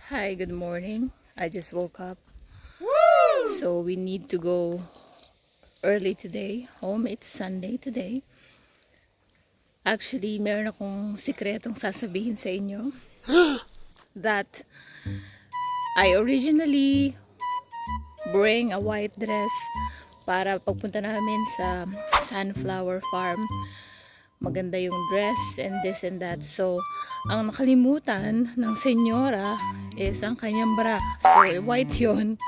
Hi, good morning. I just woke up. So we need to go early today home. It's Sunday today. Actually, meron akong sikretong sasabihin sa inyo that I originally bring a white dress para pagpunta namin sa sunflower farm. Maganda yung dress and this and that. So, ang nakalimutan ng senyora is ang kanyang bra. So, white yun.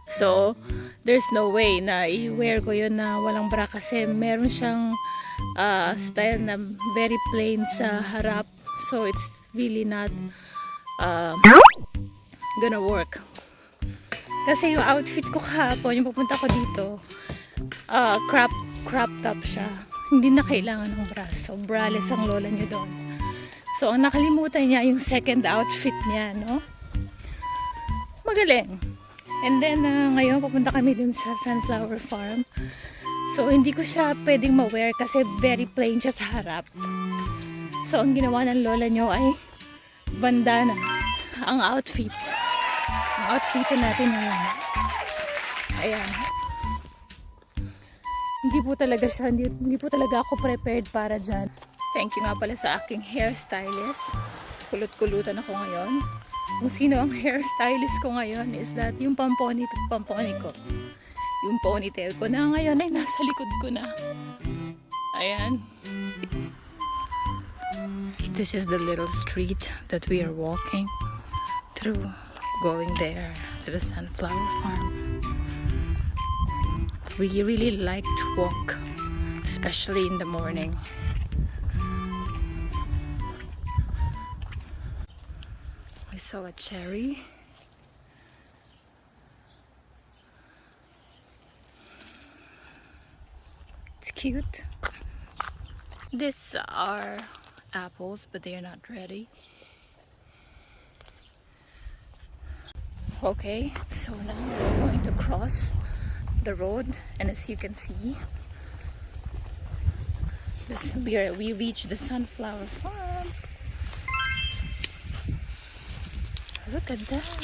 So, there's no way na i-wear ko yun na walang bra kasi meron siyang style na very plain sa harap. So, it's really not gonna work. Kasi yung outfit ko kahapon, yung pupunta ko dito, crop top siya. Hindi na kailangan ng bra. So, braless ang lola niyo doon. So, ang nakalimutan niya yung second outfit niya, no? Magaling. And then, ngayon, pupunta kami dun sa sunflower farm. So, hindi ko siya pwedeng ma-wear kasi very plain siya sa harap. So, ang ginawa ng lola niyo ay bandana. Ang outfit. Ang outfitin natin ngayon. Ayan. Hindi po talaga ako prepared para dyan. Thank you nga pala sa aking hairstylist. Kulot-kulutan ako ngayon. Kung sino ang hairstylist ko ngayon is that yung pamponi ko. Yung ponytail ko na ngayon ay nasa likod ko na. Ayan. This is the little street that we are walking through, going there to the sunflower farm. We really like to walk, especially in the morning. We saw a cherry. It's cute. These are apples, but they are not ready. Okay, so now we're going to cross the road, and as you can see, we reached the sunflower farm. Look at that.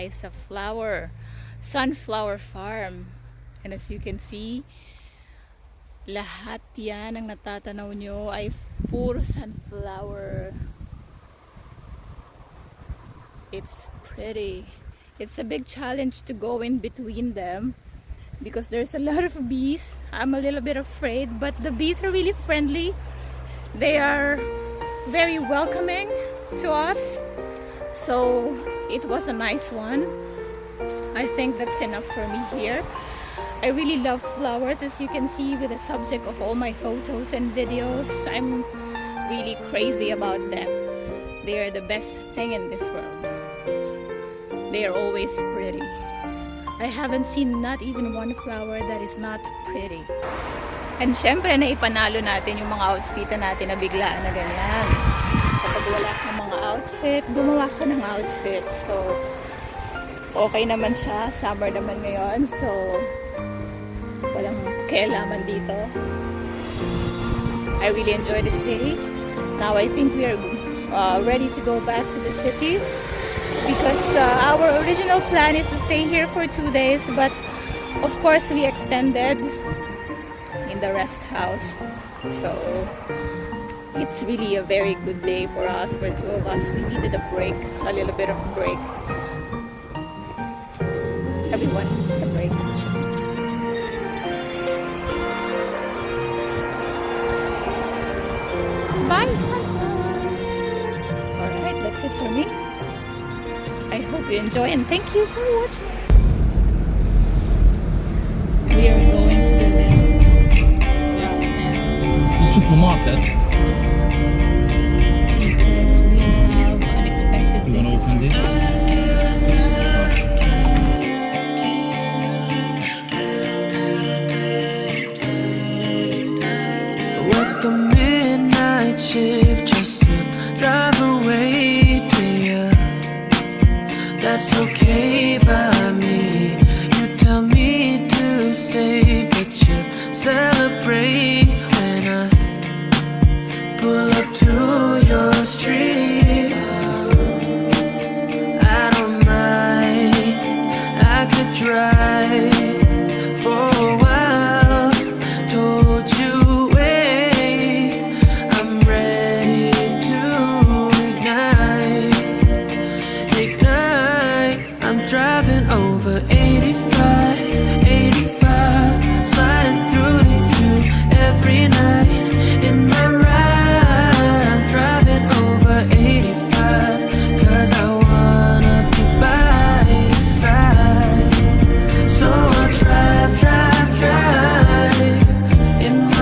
Liza sunflower farm. And as you can see, lahat yan ang natatanaw nyo ay puro sunflower. It's pretty. It's a big challenge to go in between them because there's a lot of bees. I'm a little bit afraid, but the bees are really friendly. They are very welcoming to us. So it was a nice one. I think that's enough for me here. I really love flowers, as you can see with the subject of all my photos and videos. I'm really crazy about them. They are the best thing in this world. They are always pretty. I haven't seen not even one flower that is not pretty. And syempre na ipanalo natin yung mga outfit natin na biglaan na ganyan. Kapag wala kang mga outfit, gumawa ka ng outfit. So, okay naman siya. Summer naman ngayon. So, walang kailaman dito. I really enjoy this day. Now I think we are ready to go back to the city because our original plan is to stay here for 2 days, but of course we extended in the rest house. So it's really a very good day for us, for two of us. We needed a break, a little bit of a break. Everyone needs a break. Bye, alright, that's it for me. I hope you enjoy and thank you for watching. We are going to the supermarket. Because we have unexpected You want to open this? Work a midnight shift just to drive away to you. That's okay by me. You tell me to stay, but you celebrate when I pull up to your street.